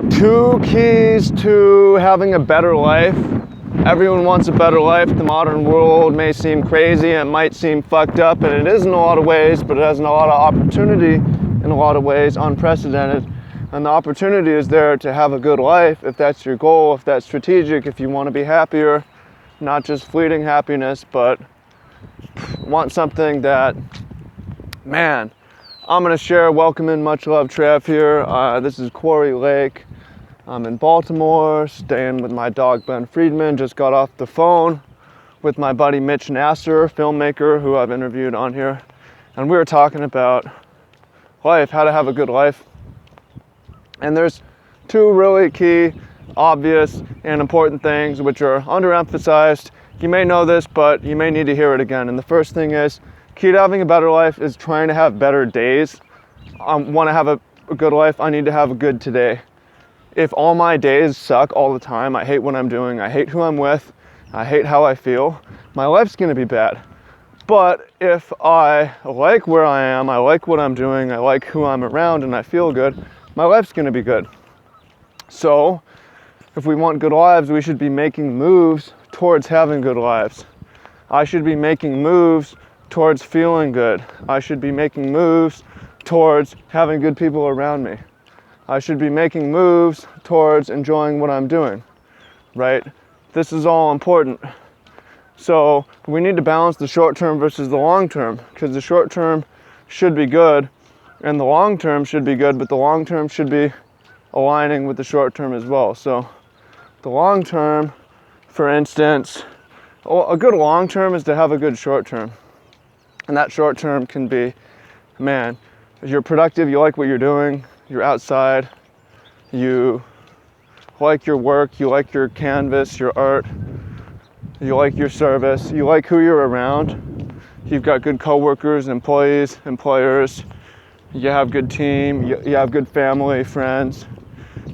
Two keys to having a better life. Everyone wants a better life. The modern world may seem crazy, it might seem fucked up, and it is in a lot of ways, but it has a lot of opportunity in a lot of ways, unprecedented. And the opportunity is there to have a good life if that's your goal, if that's strategic, if you want to be happier, not just fleeting happiness, but want something that, man, I'm going to share. Welcome in, much love, Trav here. This is Quarry Lake. I'm in Baltimore, staying with my dog Ben Friedman. Just got off the phone with my buddy Mitch Nasser, filmmaker who I've interviewed on here. And we were talking about life, how to have a good life. And there's two really key, obvious, and important things which are underemphasized. You may know this, but you may need to hear it again. And the first thing is, key to having a better life is trying to have better days. I want to have a good life, I need to have a good today. If all my days suck all the time, I hate what I'm doing, I hate who I'm with, I hate how I feel, my life's going to be bad. But if I like where I am, I like what I'm doing, I like who I'm around, and I feel good, my life's going to be good. So, if we want good lives, we should be making moves towards having good lives. I should be making moves towards feeling good. I should be making moves towards having good people around me. I should be making moves towards enjoying what I'm doing, right? This is all important. So we need to balance the short term versus the long term, because the short term should be good and the long term should be good, but the long term should be aligning with the short term as well. So the long term, for instance, a good long term is to have a good short term. And that short term can be, man, you're productive, you like what you're doing, you're outside, you like your work, you like your canvas, your art, you like your service, you like who you're around, you've got good coworkers, employees, employers, you have good team, you have good family, friends,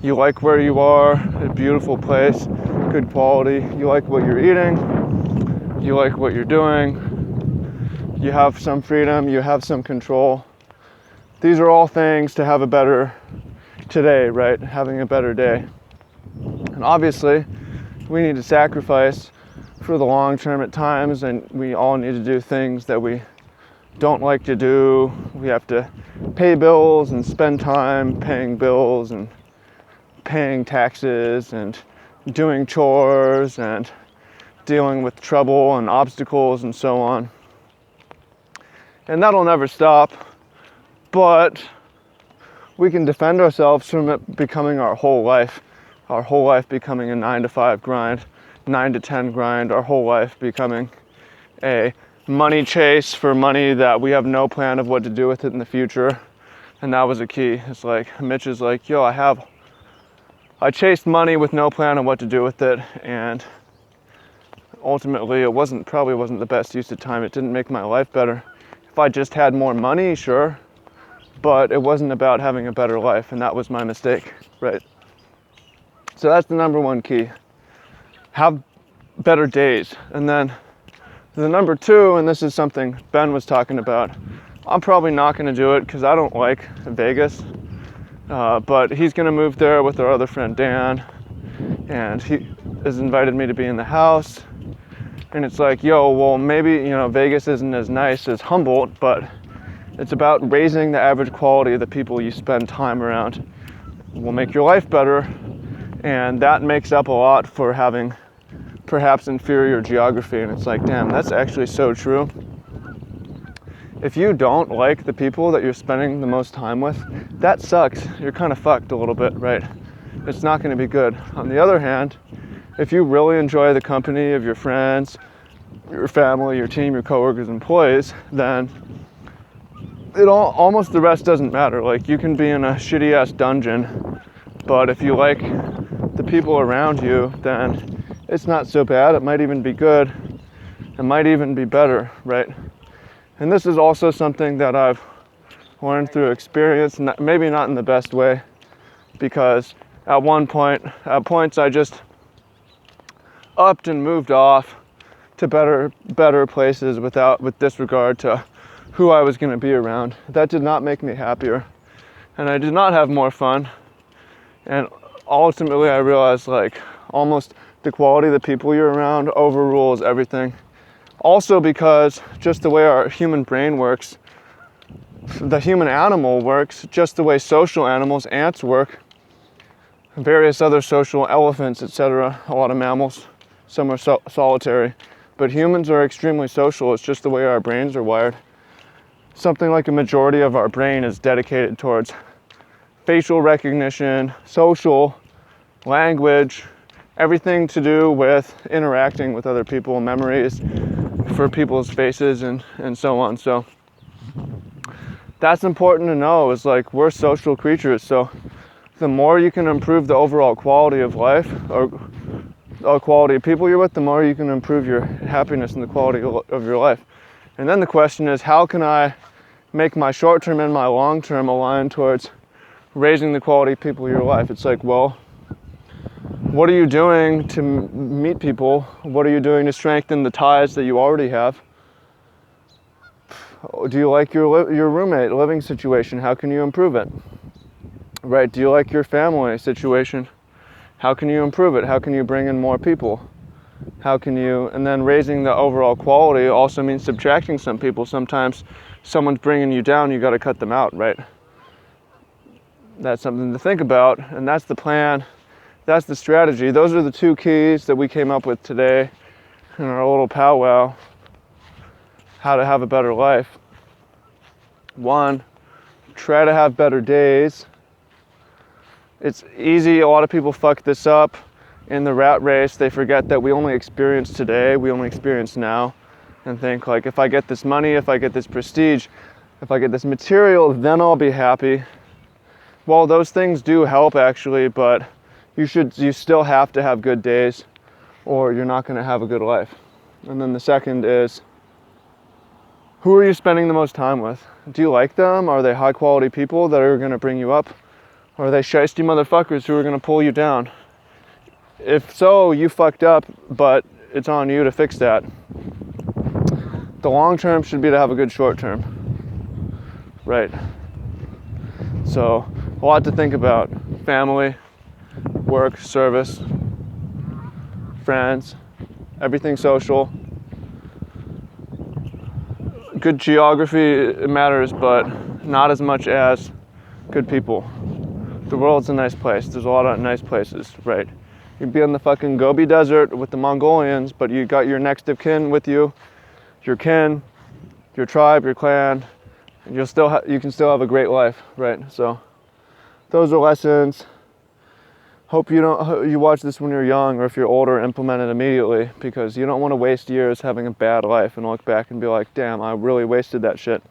you like where you are, a beautiful place, good quality, you like what you're eating, you like what you're doing, you have some freedom, you have some control. These are all things to have a better today, right? Having a better day. And obviously, we need to sacrifice for the long term at times, and we all need to do things that we don't like to do. We have to pay bills and spend time paying bills and paying taxes and doing chores and dealing with trouble and obstacles and so on. And that'll never stop, but we can defend ourselves from it becoming our whole life becoming a 9-to-5 grind, 9 to 10 grind, our whole life becoming a money chase for money that we have no plan of what to do with it in the future. And that was a key. It's like, Mitch is like, yo, I chased money with no plan on what to do with it, and ultimately it probably wasn't the best use of time. It didn't make my life better. If I just had more money, sure, but it wasn't about having a better life, and that was my mistake, right? So that's the number one key. Have better days. And then the number two, and this is something Ben was talking about, I'm probably not going to do it because I don't like Vegas, but he's going to move there with our other friend Dan, and he has invited me to be in the house. And it's like, yo, well, maybe, Vegas isn't as nice as Humboldt, but it's about raising the average quality of the people you spend time around. Will make your life better, and that makes up a lot for having perhaps inferior geography. And it's like, damn, that's actually so true. If you don't like the people that you're spending the most time with, that sucks. You're kind of fucked a little bit, right? It's not going to be good. On the other hand, if you really enjoy the company of your friends, your family, your team, your coworkers, employees, then almost the rest doesn't matter. Like, you can be in a shitty ass dungeon, but if you like the people around you, then it's not so bad. It might even be good. It might even be better, right? And this is also something that I've learned through experience, maybe not in the best way, because at points I just upped and moved off to better places with disregard to who I was going to be around. That did not make me happier, and I did not have more fun. And ultimately I realized like almost the quality of the people you're around overrules everything. Also because just the way our human brain works, the human animal works, just the way social animals, ants work, various other social elephants, etc., a lot of mammals, some are solitary, but humans are extremely social. It's just the way our brains are wired. Something like a majority of our brain is dedicated towards facial recognition, social, language, everything to do with interacting with other people, memories for people's faces and so on. So that's important to know, is like we're social creatures. So the more you can improve the overall quality of life or quality of people you're with, the more you can improve your happiness and the quality of your life. And then the question is, how can I make my short term and my long term align towards raising the quality of people in your life? It's like, well, what are you doing to meet people? What are you doing to strengthen the ties that you already have? Do you like your roommate living situation? How can you improve it? Right? Do you like your family situation? How can you improve it? How can you bring in more people? How can you, and then raising the overall quality also means subtracting some people. Sometimes someone's bringing you down, you got to cut them out, right? That's something to think about, and that's the plan. That's the strategy. Those are the two keys that we came up with today in our little powwow. How to have a better life. 1, try to have better days. It's easy, a lot of people fuck this up in the rat race. They forget that we only experience today, we only experience now, and think like, if I get this money, if I get this prestige, if I get this material, then I'll be happy. Well, those things do help actually, but you still have to have good days or you're not going to have a good life. And then the second is, who are you spending the most time with? Do you like them? Are they high quality people that are going to bring you up? Or are they shiesty motherfuckers who are going to pull you down? If so, you fucked up, but it's on you to fix that. The long term should be to have a good short term. Right. So, a lot to think about. Family, work, service, friends, everything social. Good geography matters, but not as much as good people. The world's a nice place. There's a lot of nice places, right? You'd be in the fucking Gobi Desert with the Mongolians, but you got your next of kin with you, your kin, your tribe, your clan, and you can still have a great life, right? So those are lessons. Hope you watch this when you're young, or if you're older, implement it immediately, because you don't want to waste years having a bad life and look back and be like, damn, I really wasted that shit.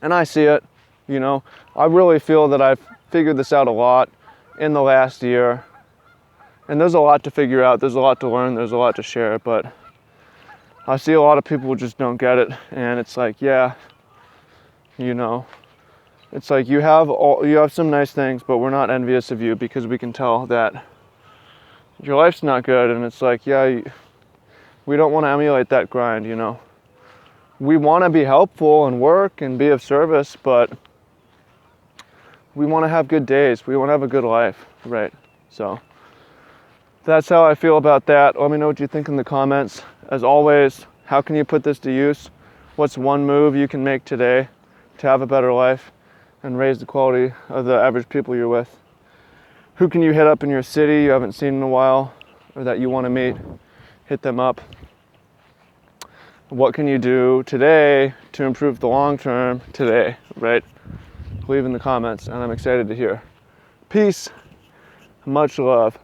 And I see it, I really feel that I've figured this out a lot in the last year. And there's a lot to figure out, there's a lot to learn, there's a lot to share, but I see a lot of people just don't get it. And it's like, yeah, it's like you have some nice things, but we're not envious of you because we can tell that your life's not good. And it's like, yeah, we don't want to emulate that grind, We want to be helpful and work and be of service, but we want to have good days. We want to have a good life, right? So that's how I feel about that. Let me know what you think in the comments. As always, how can you put this to use? What's one move you can make today to have a better life and raise the quality of the average people you're with? Who can you hit up in your city you haven't seen in a while or that you want to meet? Hit them up. What can you do today to improve the long term today, right? Leave in the comments, and I'm excited to hear. Peace, much love.